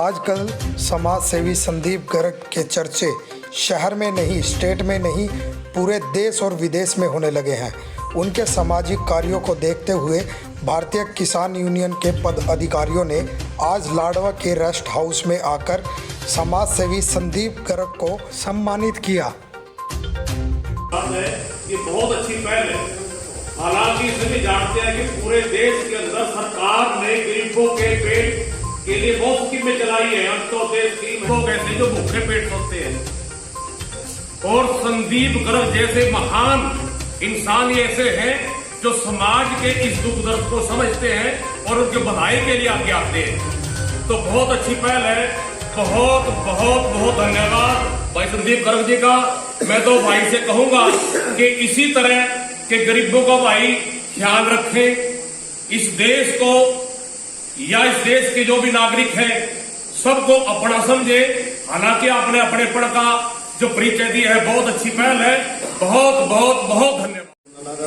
आजकल समाज सेवी संदीप गर्ग के चर्चे शहर में नहीं, स्टेट में नहीं, पूरे देश और विदेश में होने लगे हैं। उनके सामाजिक कार्यों को देखते हुए भारतीय किसान यूनियन के पद अधिकारियों ने आज लाडवा के रेस्ट हाउस में आकर समाज सेवी संदीप गर्ग को सम्मानित किया। ये बहुत अच्छी पहल है। हालांकि सभी जानते हैं कि पूरे देश के अंदर सरकार ने गरीबों के पेट के लिए बहुत स्कीमें चलाई है। अंत्योदय स्कीम लोग ऐसे जो भूखे पेट सोते हैं, और संदीप गर्ग जैसे महान इंसान ऐसे हैं जो समाज के इस दुख दर्द को समझते हैं और उनके भलाई के लिए आगे आते हैं। तो बहुत अच्छी पहल है। बहुत बहुत बहुत धन्यवाद भाई संदीप गर्ग जी का। मैं तो भाई से कहूंगा कि इसी तरह के गरीबों का भाई ख्याल रखें। इस देश को या इस देश के जो भी नागरिक हैं सबको अपना समझे। हालांकि आपने अपनेपन का जो परिचय दिया है बहुत अच्छी पहल है। बहुत बहुत बहुत धन्यवाद।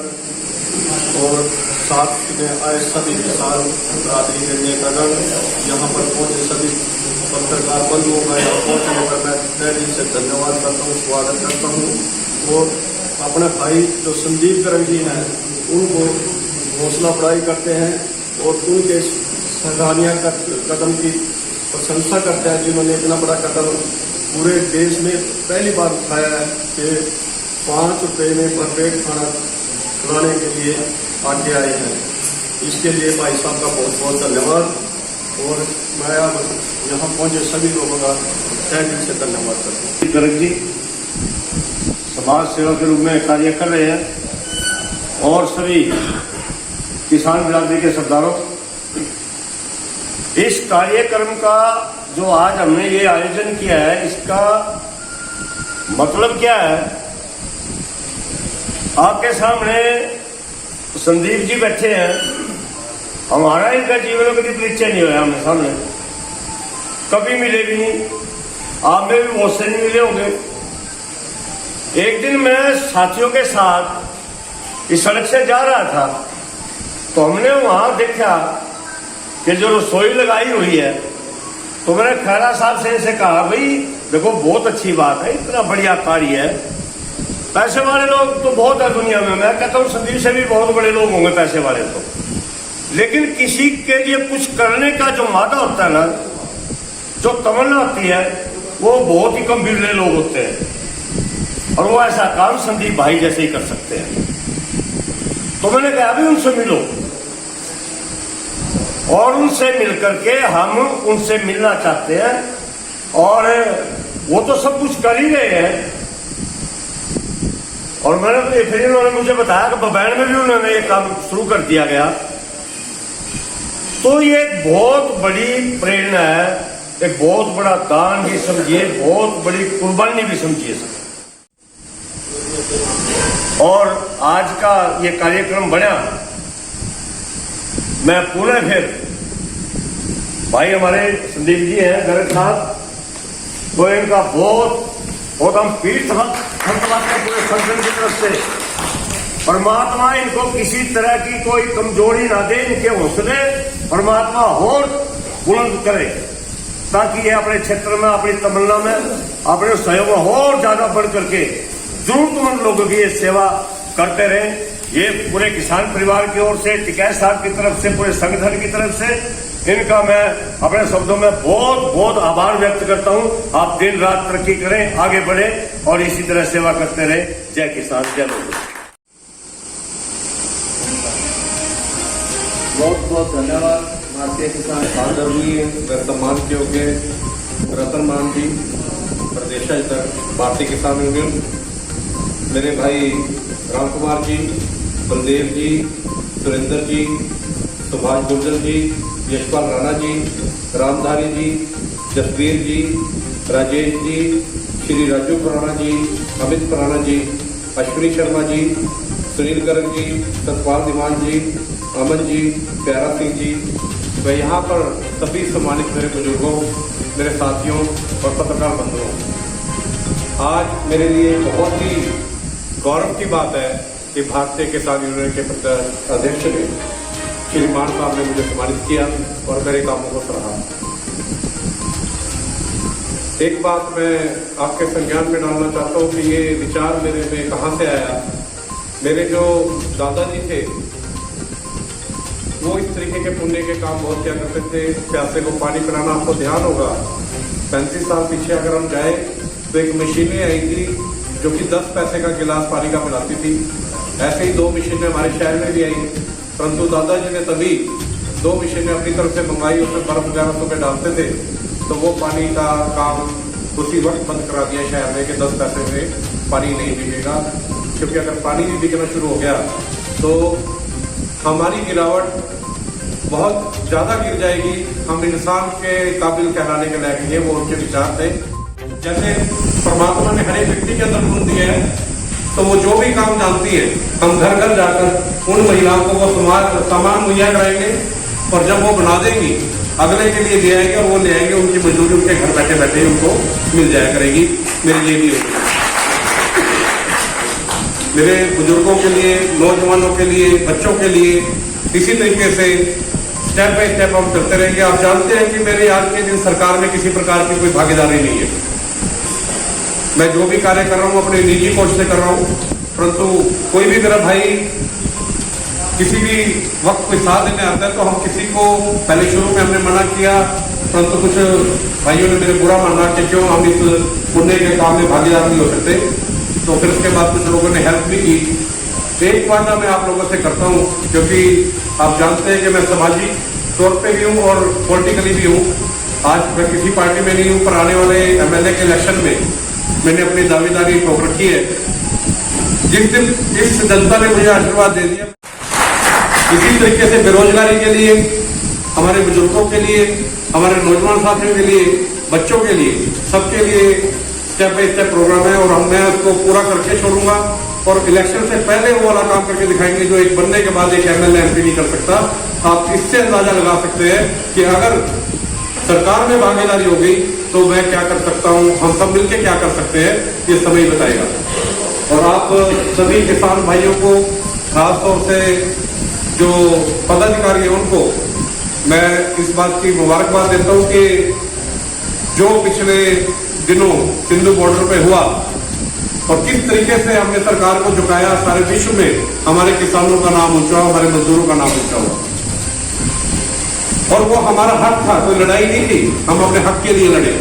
और साथ में आए सभी किसान बरादरी के नेतागण, यहाँ पर पहुंचे सभी पत्रकार बंधुओं का यहाँ पहुंचने पर मैं तहे दिल से धन्यवाद करता हूँ, स्वागत करता हूँ। और अपने भाई जो संदीप गर्ग जी हैं उनको हौसला अफजाई करते हैं और उनके सराहनीय कदम की प्रशंसा करते हैं जिन्होंने इतना बड़ा कदम पूरे देश में पहली बार उठाया है कि 5 रुपये में भरपेट खाना खिलाने के लिए आगे आए हैं। इसके लिए भाई साहब का बहुत बहुत धन्यवाद। और मैं यहाँ पहुंचे सभी लोगों का तहे दिल से धन्यवाद करता हूँ। गर्ग जी समाज सेवा के रूप में कार्य कर रहे हैं और सभी किसान बिरादरी के सरदारों, इस कार्यक्रम का जो आज हमने ये आयोजन किया है इसका मतलब क्या है? आपके सामने संदीप जी बैठे हैं। हमारा इनका जीवन में कभी परिचय नहीं हुआ, हमें सामने कभी मिले भी नहीं। आप में भी बहुत से नहीं मिले होंगे। एक दिन मैं साथियों के साथ इस सड़क से जा रहा था तो हमने वहां देखा कि जो रसोई लगाई हुई है, तो मैंने खैरा साहब से इनसे कहा, भाई देखो बहुत अच्छी बात है, इतना बढ़िया कार्य है। पैसे वाले लोग तो बहुत है दुनिया में, मैं कहता हूँ संदीप से भी बहुत बड़े लोग होंगे पैसे वाले तो, लेकिन किसी के लिए कुछ करने का जो मादा होता है ना, जो तमन्ना होती है, वो बहुत ही कम बिरले लोग होते हैं और वो ऐसा काम संदीप भाई जैसे ही कर सकते हैं। तो मैंने कहा अभी उनसे मिलो, और उनसे मिलकर के हम उनसे मिलना चाहते हैं। और वो तो सब कुछ कर ही रहे हैं। और मैंने फिर उन्होंने मुझे बताया कि बबैन में भी उन्होंने ये काम शुरू कर दिया गया। तो ये एक बहुत बड़ी प्रेरणा है, एक बहुत बड़ा दान भी समझिए, बहुत बड़ी कुर्बानी भी समझिए सर। और आज का ये कार्यक्रम बना, मैं पूरे फिर भाई हमारे संदीप जी हैं गर्ग साहब, तो इनका बहुत हम पीठ पूरे संगठन की तरफ से परमात्मा इनको किसी तरह की कोई कमजोरी ना दे, इनके हौसले परमात्मा और बुलंद करे ताकि ये अपने क्षेत्र में, अपनी तमन्ना में, अपने सहयोग में और ज्यादा बढ़ करके जरूरतमंद लोगों की ये सेवा करते रहे। ये पूरे किसान परिवार की ओर से, टिकैत साहब की तरफ से, पूरे संगठन की तरफ से इनका मैं अपने शब्दों में बहुत बहुत आभार व्यक्त करता हूं। आप दिन रात तरक्की करें, आगे बढ़े और इसी तरह सेवा करते रहे। जय किसान, जय लोग। बहुत बहुत धन्यवाद भारतीय किसान आदरणीय व सम्मान के योग्य रतन मान जी, प्रदेशाध्यक्ष भारतीय किसान यूनियन, मेरे भाई राम कुमार जी, बलदेव जी, सुरेंद्र जी, सुभाष गुर्जर जी, यशपाल राणा जी, रामधारी जी, जसवीर जी, राजेश जी, श्री राजू प्राणा जी, अमित प्राणा जी, अश्विनी शर्मा जी, सुनील गर्ग जी, सतपाल दीवान जी, अमन जी, प्यारा सिंह जी, व यहाँ पर सभी सम्मानित मेरे बुजुर्गों, मेरे साथियों और पत्रकार बंधुओं, आज मेरे लिए बहुत ही गौरव की बात है कि भारतीय किसान यूनियन के अध्यक्ष ने श्री मान साहब ने मुझे सम्मानित किया और मेरे कामों को सराहा। एक बात मैं आपके संज्ञान में डालना चाहता हूँ कि ये विचार मेरे में कहाँ से आया। मेरे जो दादाजी थे वो इस तरीके के पुण्य के काम बहुत किया करते थे। प्यासे को पानी पिलाना, आपको ध्यान होगा 35 साल पीछे अगर हम जाए तो एक मशीनें आई थी जो कि 10 पैसे का गिलास पानी का पिलाती थी। ऐसे ही 2 मशीनें हमारे शहर में भी आई, परंतु दादाजी ने तभी 2 मशीनें अपनी तरफ से मंगवाई, उसमें बर्फ वगैरह तो पे डालते थे, तो वो पानी का काम उसी वक्त बंद करा दिया शहर में कि 10 पैसे में पानी नहीं बिकेगा। क्योंकि अगर पानी भी बिकना शुरू हो गया तो हमारी गिरावट बहुत ज़्यादा गिर जाएगी, हम इंसान के काबिल कहलाने के लायक नहीं है। वो उनके विचार थे। जैसे परमात्मा ने हर एक व्यक्ति के अंदर गुण दिया है, तो वो जो भी काम जानती है हम घर घर जाकर उन महिलाओं को वो सामान मुहैया कराएंगे, और जब वो बना देंगी अगले के लिए ले आएंगे और वो ले आएंगे, उनकी मजदूरी उनके घर बैठे बैठे उनको मिल जाया करेगी। मेरी ये भी होगी। मेरे बुजुर्गों के लिए, नौजवानों के लिए, बच्चों के लिए इसी तरीके से स्टेप बाय स्टेप हम चलते रहेंगे। आप जानते हैं कि मेरे आज के दिन सरकार में किसी प्रकार की कोई भागीदारी नहीं है। मैं जो भी कार्य कर रहा हूँ अपने निजी कोष से कर रहा हूँ, परंतु कोई भी मेरा भाई किसी भी वक्त कोई साथ देने आता है तो हम किसी को पहले शुरू में हमने मना किया, परंतु कुछ भाइयों ने मेरे बुरा माना कि क्यों हम इस पुण्य के काम में भागीदार नहीं हो सकते। तो फिर उसके बाद कुछ लोगों ने हेल्प भी की। एक वादा मैं आप लोगों से करता हूँ, क्योंकि आप जानते हैं कि मैं सामाजिक तौर पे भी हूँ और पॉलिटिकली भी हूँ। आज मैं किसी पार्टी में नहीं हूँ, पर आने वाले MLA के इलेक्शन में मैंने अपनी दावेदारी ठोक रखी है। जिस दिन इस जनता ने मुझे आशीर्वाद दे दिया, इसी तरीके से बेरोजगारी के लिए, हमारे बुजुर्गों के लिए, हमारे नौजवान साथियों के लिए, बच्चों के लिए, सबके लिए स्टेप बाय स्टेप प्रोग्राम है, और मैं उसको पूरा करके छोड़ूंगा। और इलेक्शन से पहले वो वाला काम करके दिखाएंगे जो एक बनने के बाद एक MLA MP नहीं कर सकता। आप इससे अंदाजा लगा सकते हैं कि अगर सरकार में भागीदारी हो गई तो मैं क्या कर सकता हूँ, हम सब मिलकर क्या कर सकते हैं, ये समय बताएगा। और आप सभी किसान भाइयों को, खासतौर से जो पदाधिकारी हैं उनको मैं इस बात की मुबारकबाद देता हूँ कि जो पिछले दिनों सिंधु बॉर्डर पे हुआ और किस तरीके से हमने सरकार को झुकाया, सारे विश्व में हमारे किसानों का नाम ऊंचा हुआ, हमारे मजदूरों का नाम ऊंचा हुआ। और वो हमारा हक था, कोई लड़ाई नहीं थी, हम अपने हक के लिए लड़े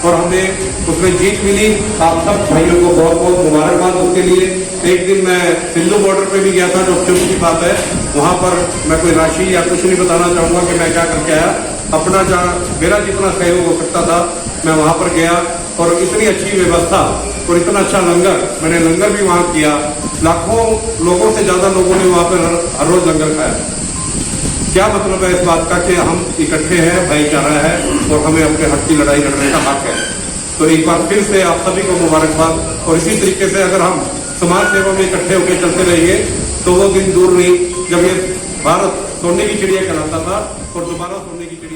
और हमें उसमें जीत मिली। आप सब भाइयों को बहुत बहुत मुबारकबाद उसके लिए। एक दिन मैं सिंधु बॉर्डर पे भी गया था, जो शुरू की बात है, वहां पर मैं कोई राशि या कुछ नहीं बताना चाहूंगा कि मैं क्या करके आया। अपना जहाँ मेरा जितना सहयोग हो सकता था मैं वहां पर गया, और इतनी अच्छी व्यवस्था और इतना अच्छा लंगर, मैंने लंगर भी वहां किया। लाखों लोगों से ज्यादा लोगों ने वहां पर हर रोज लंगर खाया। क्या मतलब है इस बात का कि हम इकट्ठे हैं, भाईचारा है और हमें अपने हक की लड़ाई लड़ने का हक है। तो एक बार फिर से आप सभी को मुबारकबाद। और इसी तरीके से अगर हम समाज सेवा में इकट्ठे होकर चलते रहेंगे तो वो दिन दूर नहीं जब ये भारत सोने की चिड़िया कहलाता था और दोबारा सोने की चिड़िया